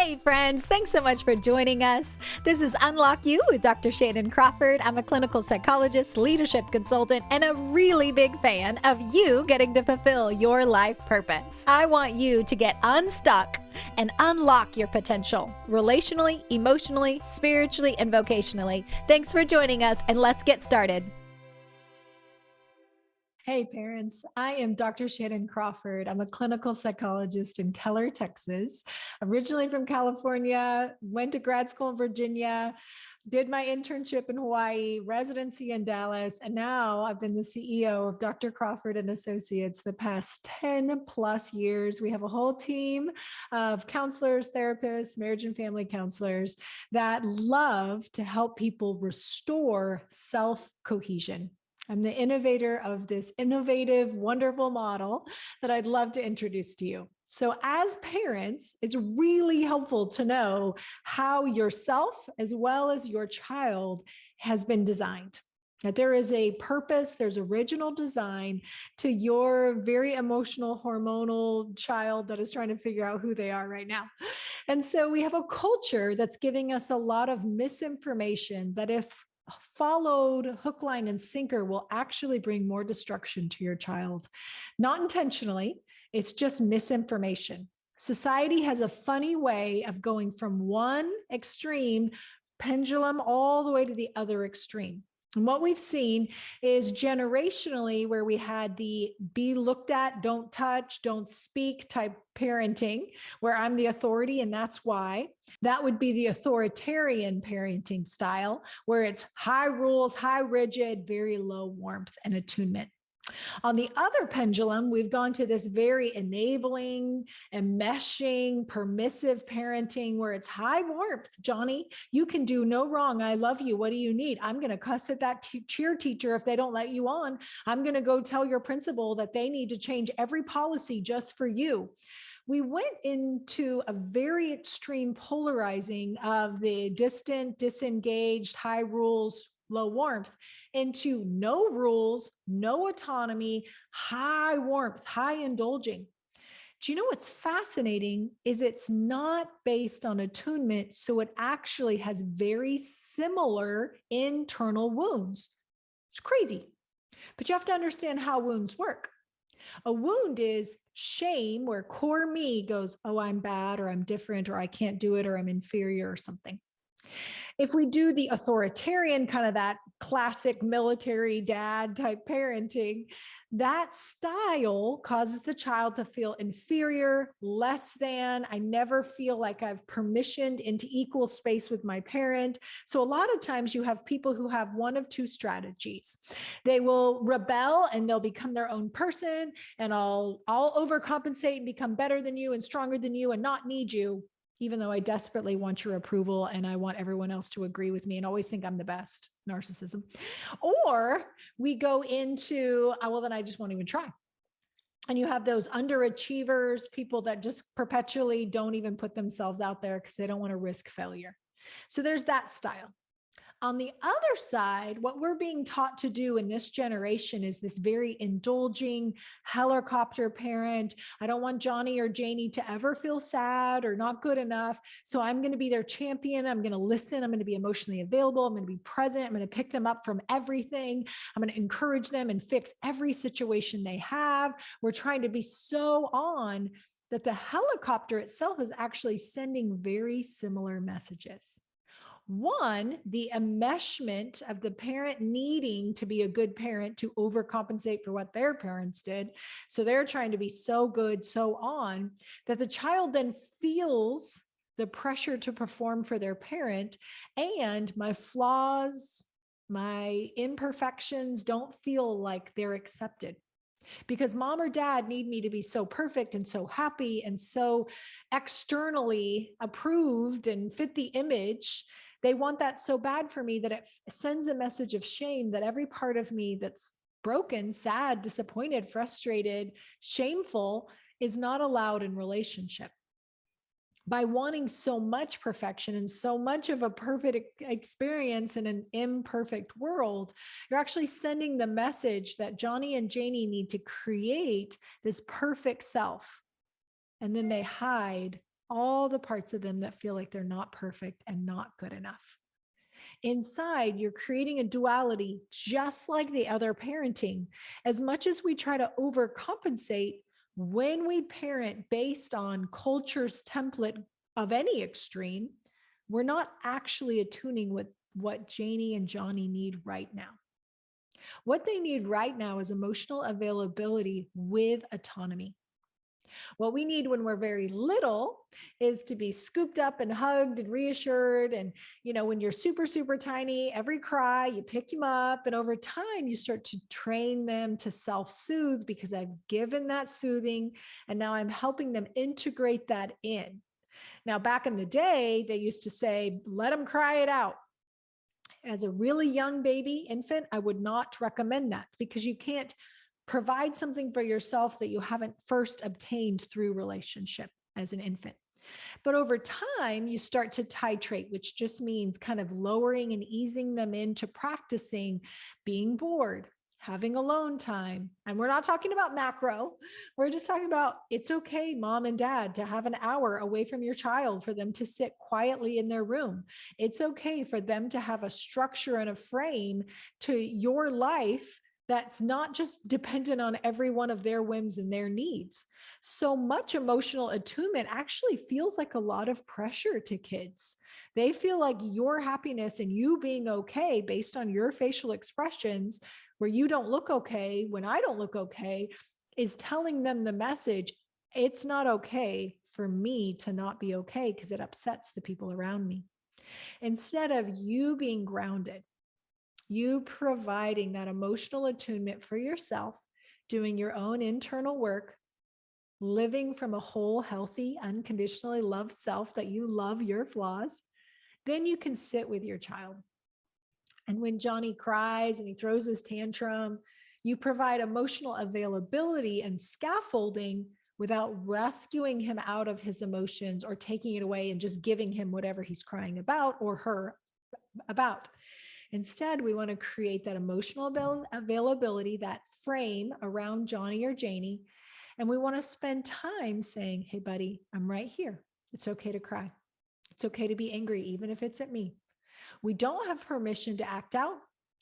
Hey friends, thanks so much for joining us. This is Unlock You with Dr. Shannan Crawford. I'm a clinical psychologist, leadership consultant, and a really big fan of you getting to fulfill your life purpose. I want you to get unstuck and unlock your potential relationally, emotionally, spiritually, and vocationally. Thanks for joining us, and let's get started. Hey parents, I am Dr. Shannan Crawford. I'm a clinical psychologist in Keller, Texas. Originally from California, went to grad school in Virginia, did my internship in Hawaii, residency in Dallas, and now I've been the CEO of Dr. Crawford and Associates the past 10 plus years. We have a whole team of counselors, therapists, marriage and family counselors that love to help people restore self-cohesion. I'm the innovator of this innovative, wonderful model that I'd love to introduce to you. So as parents, it's really helpful to know how yourself as well as your child has been designed. That there is a purpose, there's original design to your very emotional, hormonal child that is trying to figure out who they are right now. And so we have a culture that's giving us a lot of misinformation that if followed hook, line, and sinker will actually bring more destruction to your child. Not intentionally, it's just misinformation. Society has a funny way of going from one extreme pendulum all the way to the other extreme. And what we've seen is generationally where we had the be looked at, don't touch, don't speak type parenting, where I'm the authority and that's why. That would be the authoritarian parenting style, where it's high rules, high rigid, very low warmth and attunement. On the other pendulum, we've gone to this very enabling, enmeshing, permissive parenting where it's high warmth. Johnny, you can do no wrong. I love you. What do you need? I'm going to cuss at that cheer teacher if they don't let you on. I'm going to go tell your principal that they need to change every policy just for you. We went into a very extreme polarizing of the distant, disengaged, high rules, low warmth into no rules, no autonomy, high warmth, high indulging. Do you know what's fascinating is it's not based on attunement, so it actually has very similar internal wounds. It's crazy, but you have to understand how wounds work. A wound is shame, where core me goes, oh, I'm bad, or I'm different, or I can't do it, or I'm inferior, or something. If we do the authoritarian, kind of that classic military dad type parenting, that style causes the child to feel inferior, less than. I never feel like I've permissioned into equal space with my parent. So a lot of times you have people who have one of two strategies. They will rebel and they'll become their own person, and I'll overcompensate and become better than you and stronger than you and not need you, even though I desperately want your approval and I want everyone else to agree with me and always think I'm the best. Narcissism. Or we go into, well, then I just won't even try. And you have those underachievers, people that just perpetually don't even put themselves out there because they don't want to risk failure. So there's that style. On the other side, what we're being taught to do in this generation is this very indulging helicopter parent. I don't want Johnny or Janie to ever feel sad or not good enough. So I'm going to be their champion. I'm going to listen. I'm going to be emotionally available. I'm going to be present. I'm going to pick them up from everything. I'm going to encourage them and fix every situation they have. We're trying to be so on that the helicopter itself is actually sending very similar messages. One, the enmeshment of the parent needing to be a good parent to overcompensate for what their parents did. So they're trying to be so good, so on, that the child then feels the pressure to perform for their parent, and my flaws, my imperfections don't feel like they're accepted. Because mom or dad need me to be so perfect and so happy and so externally approved and fit the image. They want that so bad for me that it sends a message of shame that every part of me that's broken, sad, disappointed, frustrated, shameful is not allowed in relationship. By wanting so much perfection and so much of a perfect experience in an imperfect world, you're actually sending the message that Johnny and Janie need to create this perfect self. And then they hide all the parts of them that feel like they're not perfect and not good enough. Inside, you're creating a duality just like the other parenting. As much as we try to overcompensate, when we parent based on culture's template of any extreme, we're not actually attuning with what Janie and Johnny need right now. What they need right now is emotional availability with autonomy. What we need when we're very little is to be scooped up and hugged and reassured. And, when you're super, super tiny, every cry, you pick them up. And over time, you start to train them to self-soothe because I've given that soothing. And now I'm helping them integrate that in. Now, back in the day, they used to say, let them cry it out. As a really young baby infant, I would not recommend that because you can't provide something for yourself that you haven't first obtained through relationship as an infant. But over time, you start to titrate, which just means kind of lowering and easing them into practicing being bored, having alone time. And we're not talking about macro. We're just talking about it's okay, mom and dad, to have an hour away from your child for them to sit quietly in their room. It's okay for them to have a structure and a frame to your life that's not just dependent on every one of their whims and their needs. So much emotional attunement actually feels like a lot of pressure to kids. They feel like your happiness and you being okay based on your facial expressions, where you don't look okay when I don't look okay, is telling them the message, it's not okay for me to not be okay because it upsets the people around me. Instead of you being grounded, you providing that emotional attunement for yourself, doing your own internal work, living from a whole, healthy, unconditionally loved self that you love your flaws, then you can sit with your child. And when Johnny cries and he throws his tantrum, you provide emotional availability and scaffolding without rescuing him out of his emotions or taking it away and just giving him whatever he's crying about or her about. Instead, we want to create that emotional availability, that frame around Johnny or Janie. And we want to spend time saying, hey, buddy, I'm right here. It's okay to cry. It's okay to be angry, even if it's at me. We don't have permission to act out.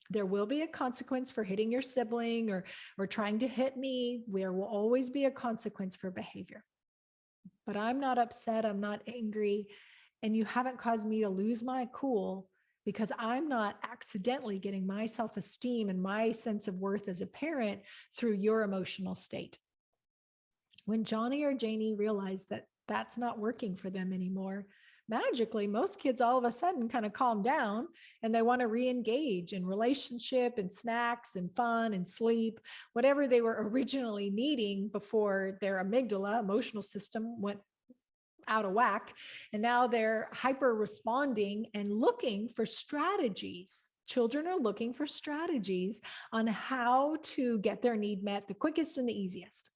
There will be a consequence for hitting your sibling or trying to hit me. There will always be a consequence for behavior. But I'm not upset. I'm not angry. And you haven't caused me to lose my cool because I'm not accidentally getting my self-esteem and my sense of worth as a parent through your emotional state. When Johnny or Janie realize that that's not working for them anymore, magically, most kids all of a sudden kind of calm down and they want to re-engage in relationship and snacks and fun and sleep, whatever they were originally needing before their amygdala, emotional system, went out of whack. And now they're hyper responding and looking for strategies. Children are looking for strategies on how to get their need met the quickest and the easiest.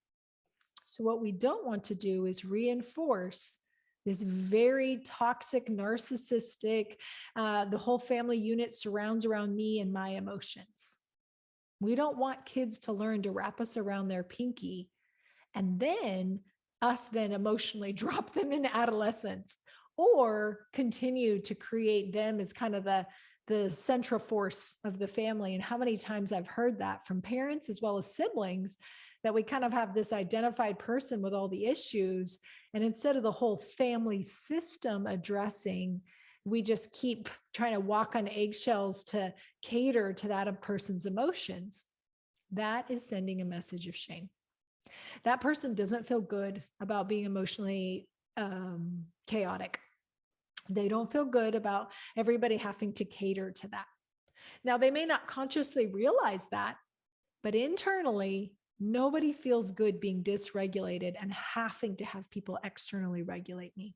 So what we don't want to do is reinforce this very toxic, narcissistic, the whole family unit surrounds around me and my emotions. We don't want kids to learn to wrap us around their pinky and then us then emotionally drop them into adolescence or continue to create them as kind of the central force of the family. And how many times I've heard that from parents as well as siblings, that we kind of have this identified person with all the issues. And instead of the whole family system addressing, we just keep trying to walk on eggshells to cater to that person's emotions. That is sending a message of shame. That person doesn't feel good about being emotionally chaotic. They don't feel good about everybody having to cater to that. Now, they may not consciously realize that, but internally, nobody feels good being dysregulated and having to have people externally regulate me.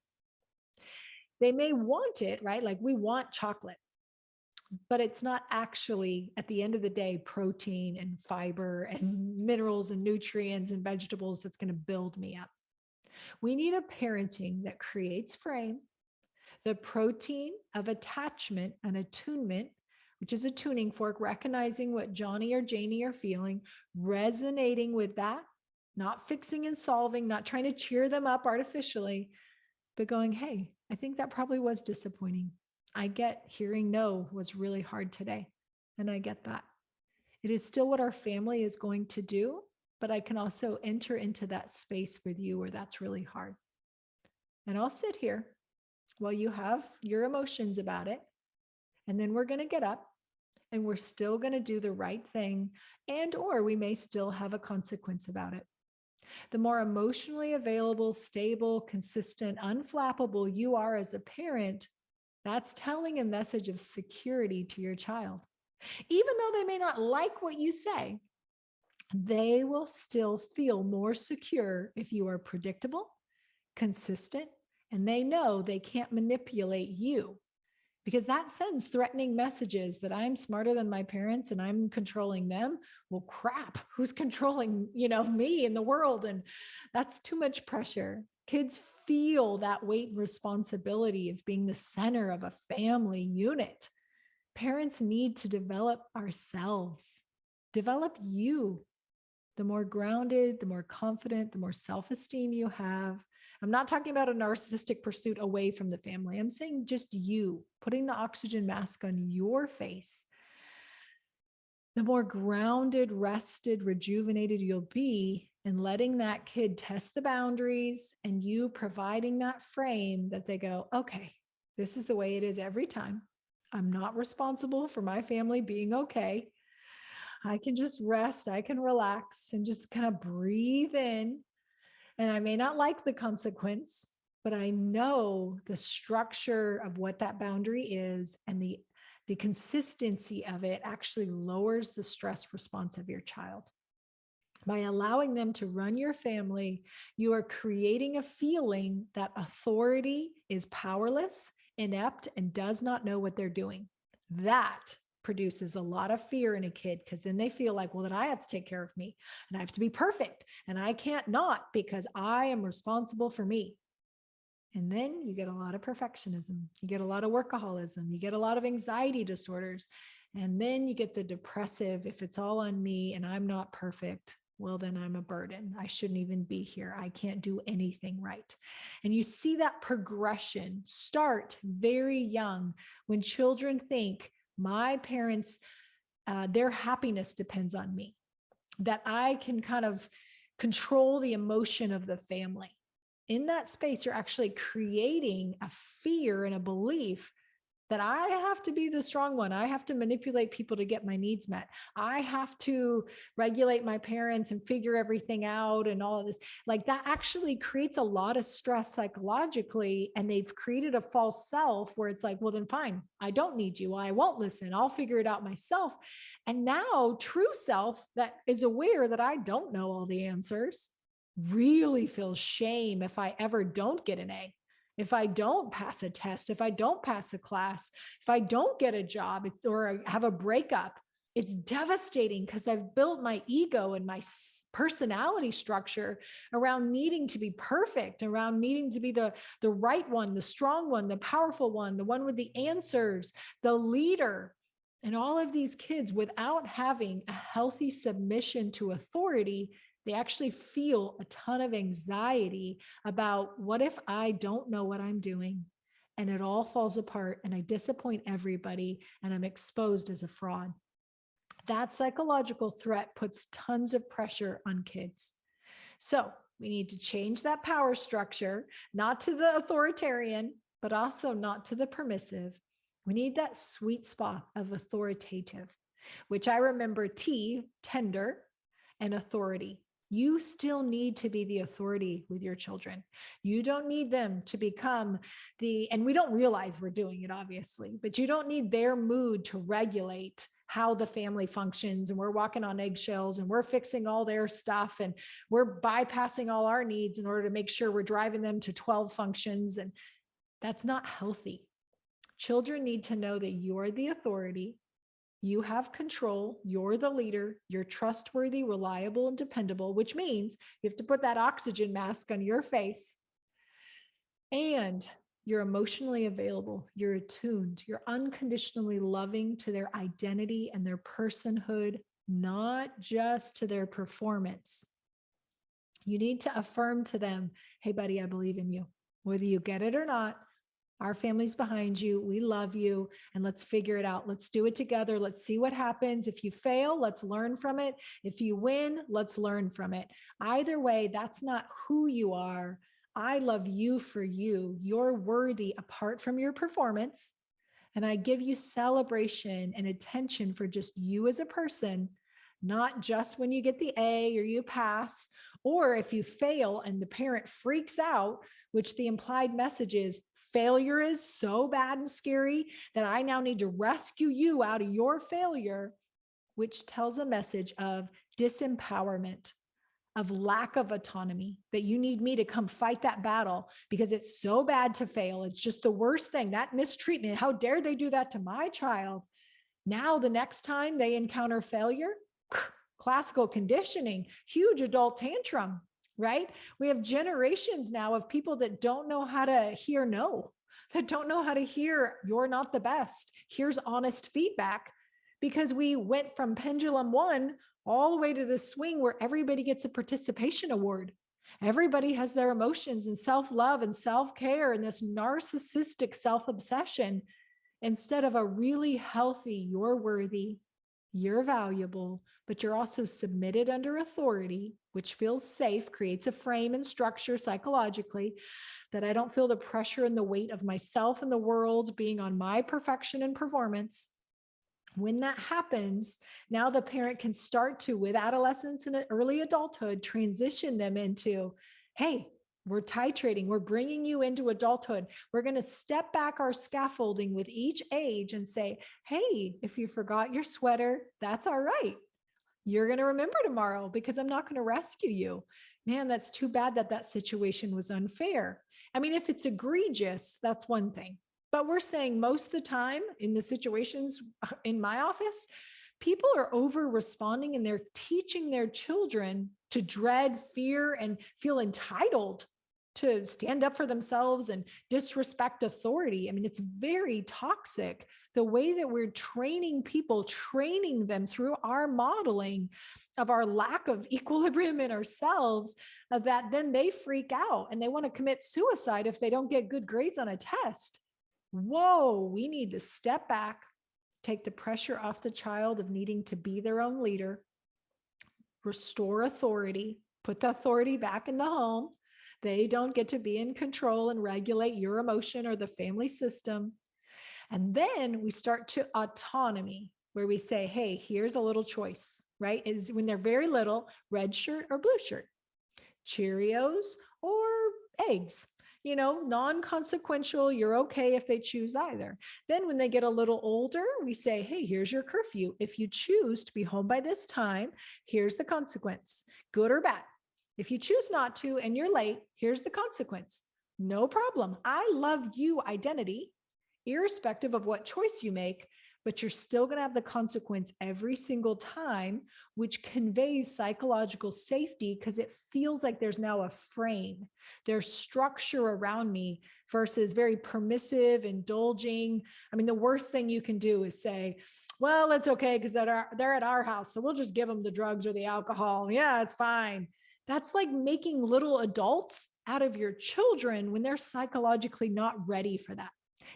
They may want it, right? Like we want chocolate, but it's not actually, at the end of the day, protein and fiber and minerals and nutrients and vegetables that's going to build me up. We need a parenting that creates frame, the protein of attachment and attunement, which is a tuning fork, recognizing what Johnny or Janie are feeling, resonating with that, not fixing and solving, not trying to cheer them up artificially, but going, hey, I think that probably was disappointing. I get hearing no was really hard today. And I get that. It is still what our family is going to do, but I can also enter into that space with you where that's really hard. And I'll sit here while you have your emotions about it. And then we're going to get up and we're still going to do the right thing, and or we may still have a consequence about it. The more emotionally available, stable, consistent, unflappable you are as a parent, that's telling a message of security to your child. Even though they may not like what you say, they will still feel more secure if you are predictable, consistent, and they know they can't manipulate you, because that sends threatening messages that I'm smarter than my parents and I'm controlling them. Well, crap, who's controlling, me in the world? And that's too much pressure. Kids feel that weight and responsibility of being the center of a family unit. Parents need to develop ourselves, develop you. The more grounded, the more confident, the more self-esteem you have. I'm not talking about a narcissistic pursuit away from the family. I'm saying just you, putting the oxygen mask on your face. The more grounded, rested, rejuvenated you'll be in letting that kid test the boundaries, and you providing that frame that they go, okay, this is the way it is every time. I'm not responsible for my family being okay. I can just rest, I can relax and just kind of breathe in. And I may not like the consequence, but I know the structure of what that boundary is, and the consistency of it actually lowers the stress response of your child. By allowing them to run your family, you are creating a feeling that authority is powerless, inept, and does not know what they're doing. That produces a lot of fear in a kid, because then they feel like, well, then I have to take care of me and I have to be perfect and I can't not, because I am responsible for me. And then you get a lot of perfectionism, you get a lot of workaholism, you get a lot of anxiety disorders, and then you get the depressive, if it's all on me and I'm not perfect, well, then I'm a burden. I shouldn't even be here. I can't do anything right. And you see that progression start very young, when children think, my parents, their happiness depends on me, that I can kind of control the emotion of the family. In that space, you're actually creating a fear and a belief that I have to be the strong one. I have to manipulate people to get my needs met. I have to regulate my parents and figure everything out and all of this. Like, that actually creates a lot of stress psychologically. And they've created a false self where it's like, well, then fine, I don't need you. I won't listen. I'll figure it out myself. And now true self that is aware that I don't know all the answers really feels shame if I ever don't get an A, if I don't pass a test, if I don't pass a class, if I don't get a job or have a breakup. It's devastating, because I've built my ego and my personality structure around needing to be perfect, around needing to be the right one, the strong one, the powerful one, the one with the answers, the leader. And all of these kids, without having a healthy submission to authority, they actually feel a ton of anxiety about, what if I don't know what I'm doing and it all falls apart and I disappoint everybody and I'm exposed as a fraud? That psychological threat puts tons of pressure on kids. So we need to change that power structure, not to the authoritarian, but also not to the permissive. We need that sweet spot of authoritative, which I remember tender, and authority. You still need to be the authority with your children. You don't need them to become and we don't realize we're doing it, obviously, but you don't need their mood to regulate how the family functions. And we're walking on eggshells and we're fixing all their stuff and we're bypassing all our needs in order to make sure we're driving them to 12 functions. And that's not healthy. Children need to know that you're the authority. You have control, you're the leader, you're trustworthy, reliable, and dependable, which means you have to put that oxygen mask on your face. And you're emotionally available, you're attuned, you're unconditionally loving to their identity and their personhood, not just to their performance. You need to affirm to them, hey, buddy, I believe in you. Whether you get it or not, our family's behind you. We love you, and let's figure it out. Let's do it together. Let's see what happens. If you fail, let's learn from it. If you win, let's learn from it. Either way, that's not who you are. I love you for you. You're worthy apart from your performance. And I give you celebration and attention for just you as a person, not just when you get the A or you pass, or if you fail and the parent freaks out, which the implied message is failure is so bad and scary that I now need to rescue you out of your failure, which tells a message of disempowerment, of lack of autonomy, that you need me to come fight that battle because it's so bad to fail. It's just the worst thing, that mistreatment. How dare they do that to my child? Now, the next time they encounter failure, classical conditioning, huge adult tantrum, right? We have generations now of people that don't know how to hear no, that don't know how to hear you're not the best. Here's honest feedback, because we went from pendulum one all the way to the swing where everybody gets a participation award. Everybody has their emotions and self-love and self-care and this narcissistic self-obsession, instead of a really healthy, you're worthy, you're valuable, but you're also submitted under authority, which feels safe, creates a frame and structure psychologically, that I don't feel the pressure and the weight of myself and the world being on my perfection and performance. When that happens, now the parent can start to, with adolescence and early adulthood, transition them into, hey, we're titrating, we're bringing you into adulthood. We're going to step back our scaffolding with each age and say, hey, if you forgot your sweater, that's all right. You're going to remember tomorrow because I'm not going to rescue you. Man, that's too bad that that situation was unfair. I mean, if it's egregious, that's one thing. But we're saying most of the time in the situations in my office, people are over responding and they're teaching their children to dread, fear, and feel entitled to stand up for themselves and disrespect authority. I mean, it's very toxic. The way that we're training people, training them through our modeling of our lack of equilibrium in ourselves, that then they freak out and they want to commit suicide if they don't get good grades on a test. Whoa, we need to step back, take the pressure off the child of needing to be their own leader, restore authority, put the authority back in the home. They don't get to be in control and regulate your emotion or the family system. And then we start to autonomy, where we say, hey, here's a little choice, right? Is when they're very little, red shirt or blue shirt, Cheerios or eggs. Non-consequential, you're okay if they choose either. Then when they get a little older, we say, hey, here's your curfew. If you choose to be home by this time, here's the consequence, good or bad. If you choose not to and you're late, here's the consequence. No problem. I love you identity, irrespective of what choice you make, but you're still going to have the consequence every single time, which conveys psychological safety because it feels like there's now a frame. There's structure around me versus very permissive, indulging. I mean, the worst thing you can do is say, well, it's okay because they're at our house, so we'll just give them the drugs or the alcohol. Yeah, it's fine. That's like making little adults out of your children when they're psychologically not ready for that.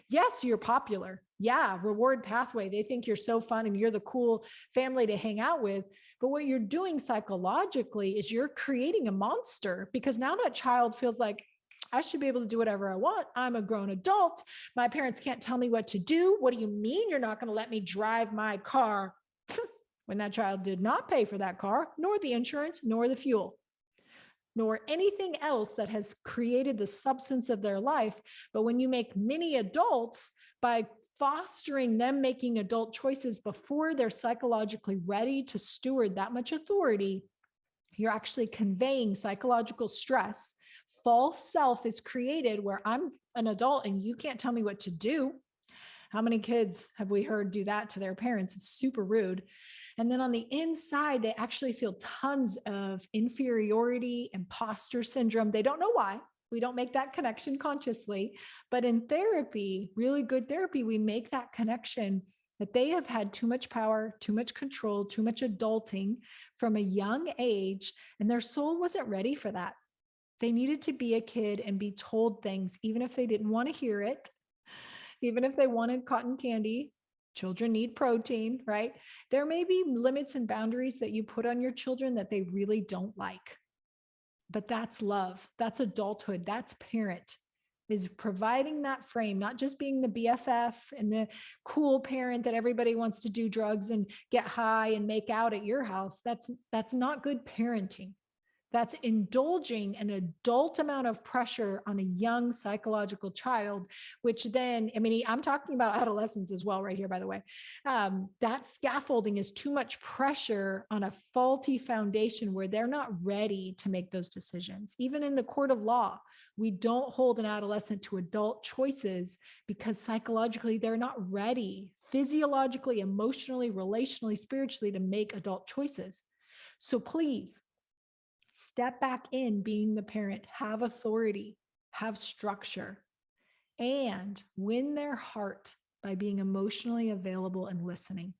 Yes, you're popular. Yeah, reward pathway. They think you're so fun and you're the cool family to hang out with. But what you're doing psychologically is you're creating a monster, because now that child feels like, I should be able to do whatever I want. I'm a grown adult. My parents can't tell me what to do. What do you mean you're not going to let me drive my car? When that child did not pay for that car, nor the insurance, nor the fuel, nor anything else that has created the substance of their life. But when you make mini adults by fostering them making adult choices before they're psychologically ready to steward that much authority, you're actually conveying psychological stress. False self is created where I'm an adult and you can't tell me what to do. How many kids have we heard do that to their parents? It's super rude. And then on the inside, they actually feel tons of inferiority, imposter syndrome. They don't know why. We don't make that connection consciously. But in therapy, really good therapy, we make that connection that they have had too much power, too much control, too much adulting from a young age, and their soul wasn't ready for that. They needed to be a kid and be told things, even if they didn't want to hear it, even if they wanted cotton candy. Children need protein, right? There may be limits and boundaries that you put on your children that they really don't like. But that's love. That's adulthood. That's parent, is providing that frame, not just being the BFF and the cool parent that everybody wants to do drugs and get high and make out at your house. That's not good parenting. That's indulging an adult amount of pressure on a young psychological child, which then, I mean, I'm talking about adolescence as well right here, by the way. That scaffolding is too much pressure on a faulty foundation where they're not ready to make those decisions. Even in the court of law, we don't hold an adolescent to adult choices because psychologically they're not ready, physiologically, emotionally, relationally, spiritually, to make adult choices. So please, step back in being the parent, have authority, have structure, and win their heart by being emotionally available and listening.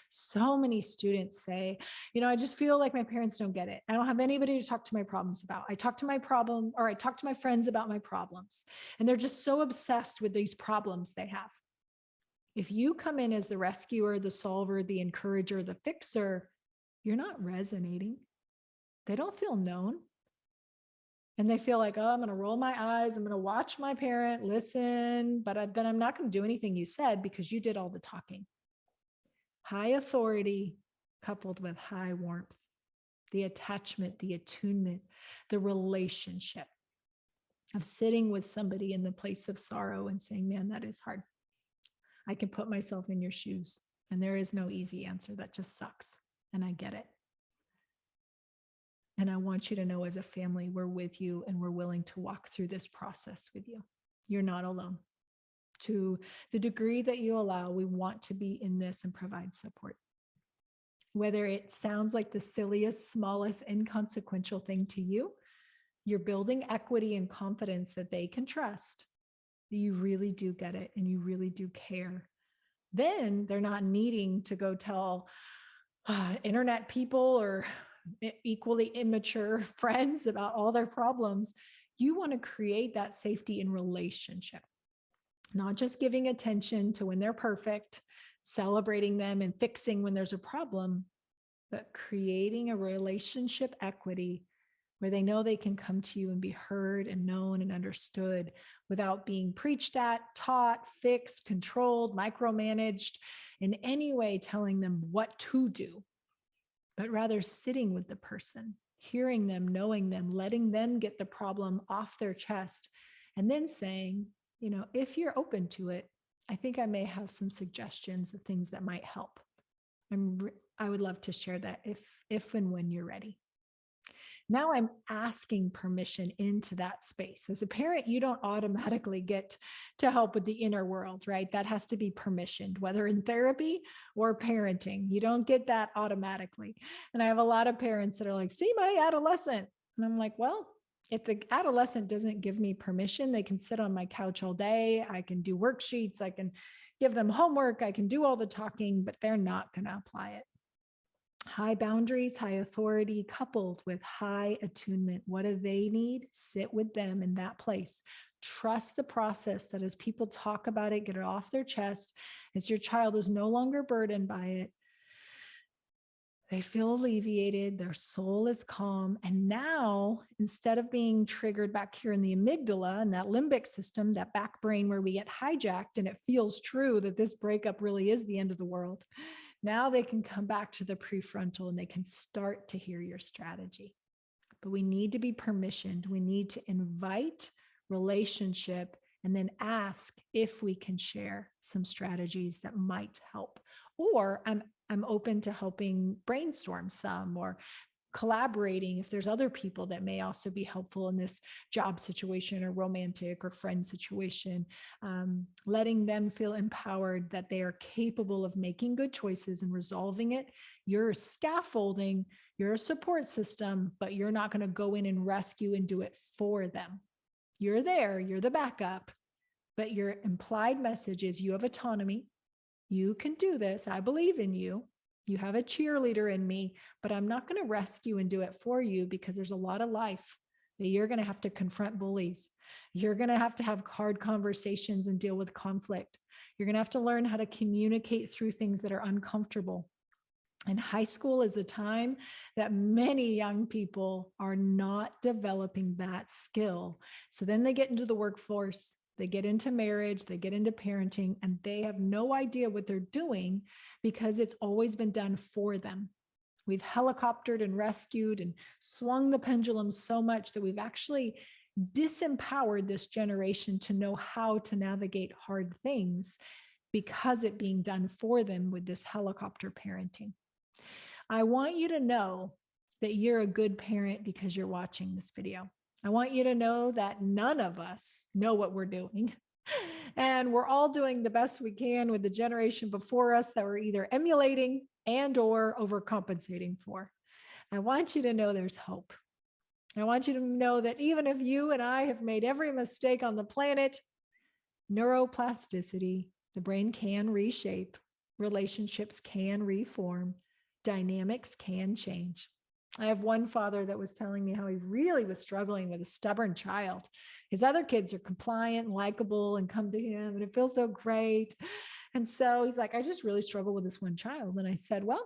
So many students say, I just feel like my parents don't get it. I don't have anybody to talk to my problems about. I talk to my friends about my problems. And they're just so obsessed with these problems they have. If you come in as the rescuer, the solver, the encourager, the fixer, you're not resonating. They don't feel known. And they feel like, I'm going to roll my eyes. I'm going to watch my parent listen, but then I'm not going to do anything you said because you did all the talking. High authority coupled with high warmth, the attachment, the attunement, the relationship of sitting with somebody in the place of sorrow and saying, man, that is hard. I can put myself in your shoes. And there is no easy answer. That just sucks. And I get it. And I want you to know, as a family, we're with you and we're willing to walk through this process with you. You're not alone. To the degree that you allow, we want to be in this and provide support. Whether it sounds like the silliest, smallest, inconsequential thing to you, you're building equity and confidence that they can trust. You really do get it and you really do care. Then they're not needing to go tell internet people or equally immature friends about all their problems. You want to create that safety in relationship, not just giving attention to when they're perfect, celebrating them and fixing when there's a problem, but creating a relationship equity where they know they can come to you and be heard and known and understood without being preached at, taught, fixed, controlled, micromanaged, in any way telling them what to do, but rather sitting with the person, hearing them, knowing them, letting them get the problem off their chest, and then saying, if you're open to it, I think I may have some suggestions of things that might help. I would love to share that if and when you're ready. Now I'm asking permission into that space. As a parent, you don't automatically get to help with the inner world, right? That has to be permissioned, whether in therapy or parenting. You don't get that automatically. And I have a lot of parents that are like, see my adolescent. And I'm like, well, if the adolescent doesn't give me permission, they can sit on my couch all day. I can do worksheets. I can give them homework. I can do all the talking, but they're not going to apply it. High boundaries, high authority, coupled with high attunement. What do they need? Sit with them in that place. Trust the process that as people talk about it, get it off their chest, as your child is no longer burdened by it, they feel alleviated, their soul is calm. And now, instead of being triggered back here in the amygdala and that limbic system, that back brain where we get hijacked and it feels true that this breakup really is the end of the world, now they can come back to the prefrontal and they can start to hear your strategy. But we need to be permissioned. We need to invite relationship and then ask if we can share some strategies that might help. Or I'm open to helping brainstorm some, or collaborating if there's other people that may also be helpful in this job situation or romantic or friend situation, letting them feel empowered that they are capable of making good choices and resolving it. You're scaffolding, you're a support system, but you're not going to go in and rescue and do it for them. You're there, you're the backup, but your implied message is you have autonomy. You can do this. I believe in you. You have a cheerleader in me, but I'm not going to rescue and do it for you because there's a lot of life that you're going to have to confront bullies. You're going to have hard conversations and deal with conflict. You're going to have to learn how to communicate through things that are uncomfortable. And high school is the time that many young people are not developing that skill. So then they get into the workforce, they get into marriage, they get into parenting, and they have no idea what they're doing because it's always been done for them. We've helicoptered and rescued and swung the pendulum so much that we've actually disempowered this generation to know how to navigate hard things because it being done for them with this helicopter parenting. I want you to know that you're a good parent because you're watching this video. I want you to know that none of us know what we're doing. And we're all doing the best we can with the generation before us that we're either emulating and or overcompensating for. I want you to know there's hope. I want you to know that even if you and I have made every mistake on the planet, neuroplasticity, the brain can reshape, relationships can reform, dynamics can change. I have one father that was telling me how he really was struggling with a stubborn child. His other kids are compliant and likable and come to him, and it feels so great. And so he's like, I just really struggle with this one child. And I said, well,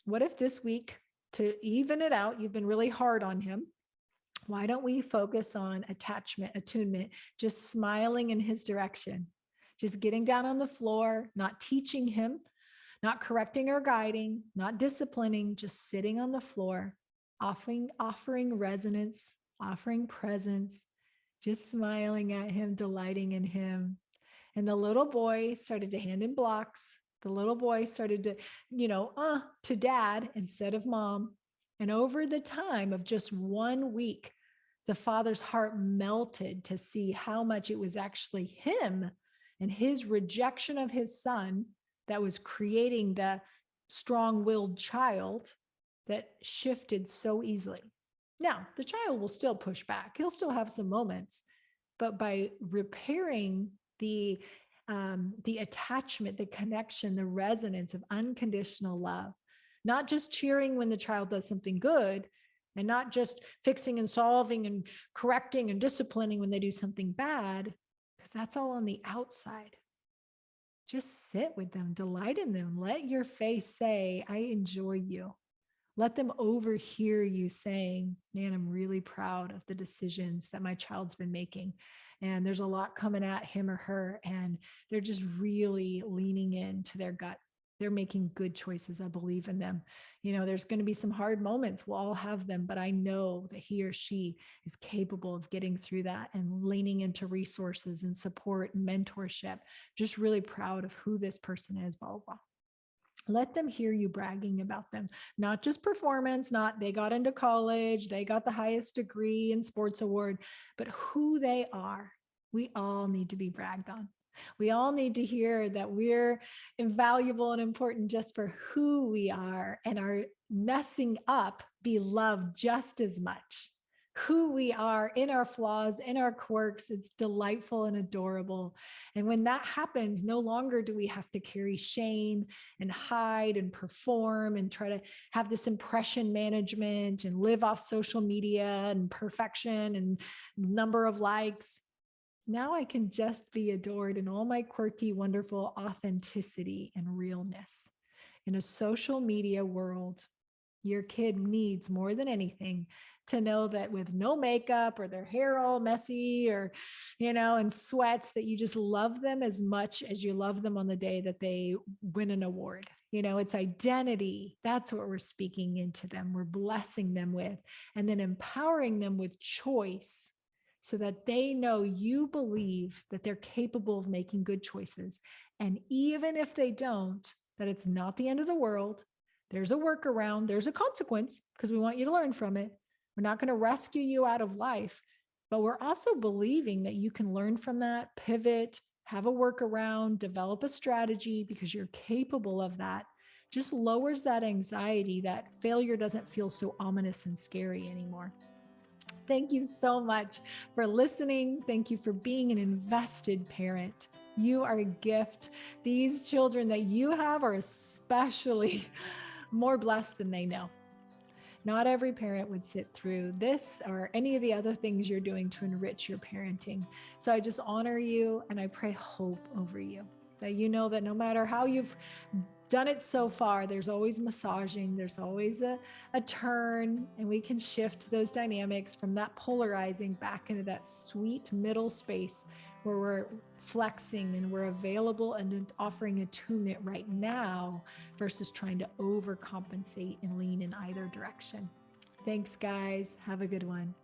what if this week, to even it out, you've been really hard on him. Why don't we focus on attachment, attunement, just smiling in his direction, just getting down on the floor, not teaching him, not correcting or guiding, not disciplining, just sitting on the floor, offering resonance, offering presence, just smiling at him, delighting in him. And the little boy started to hand in blocks. The little boy started to, to dad instead of mom. And over the time of just 1 week, the father's heart melted to see how much it was actually him and his rejection of his son that was creating the strong-willed child that shifted so easily. Now, the child will still push back. He'll still have some moments, but by repairing the attachment, the connection, the resonance of unconditional love, not just cheering when the child does something good, and not just fixing and solving and correcting and disciplining when they do something bad, because that's all on the outside. Just sit with them, delight in them. Let your face say, I enjoy you. Let them overhear you saying, man, I'm really proud of the decisions that my child's been making. And there's a lot coming at him or her, and they're just really leaning into their gut. They're making good choices. I believe in them. There's going to be some hard moments. We'll all have them, but I know that he or she is capable of getting through that and leaning into resources and support and mentorship. Just really proud of who this person is, blah, blah, blah. Let them hear you bragging about them, not just performance, not they got into college, they got the highest degree and sports award, but who they are. We all need to be bragged on. We all need to hear that we're invaluable and important just for who we are, and our messing up be loved just as much. Who we are in our flaws, in our quirks, it's delightful and adorable. And when that happens, no longer do we have to carry shame and hide and perform and try to have this impression management and live off social media and perfection and number of likes. Now I can just be adored in all my quirky, wonderful authenticity and realness. In a social media world, your kid needs more than anything to know that with no makeup or their hair all messy or, in sweats, that you just love them as much as you love them on the day that they win an award. It's identity. That's what we're speaking into them. We're blessing them with, and then empowering them with choice, so that they know you believe that they're capable of making good choices. And even if they don't, that it's not the end of the world. There's a workaround, there's a consequence, because we want you to learn from it. We're not going to rescue you out of life, but we're also believing that you can learn from that, pivot, have a workaround, develop a strategy, because you're capable of that. Just lowers that anxiety, that failure doesn't feel so ominous and scary anymore. Thank you so much for listening. Thank you for being an invested parent. You are a gift. These children that you have are especially more blessed than they know. Not every parent would sit through this or any of the other things you're doing to enrich your parenting. So I just honor you and I pray hope over you, that you know that no matter how you've done it so far, there's always massaging, there's always a turn, and we can shift those dynamics from that polarizing back into that sweet middle space where we're flexing and we're available and offering attunement right now versus trying to overcompensate and lean in either direction. Thanks, guys. Have a good one.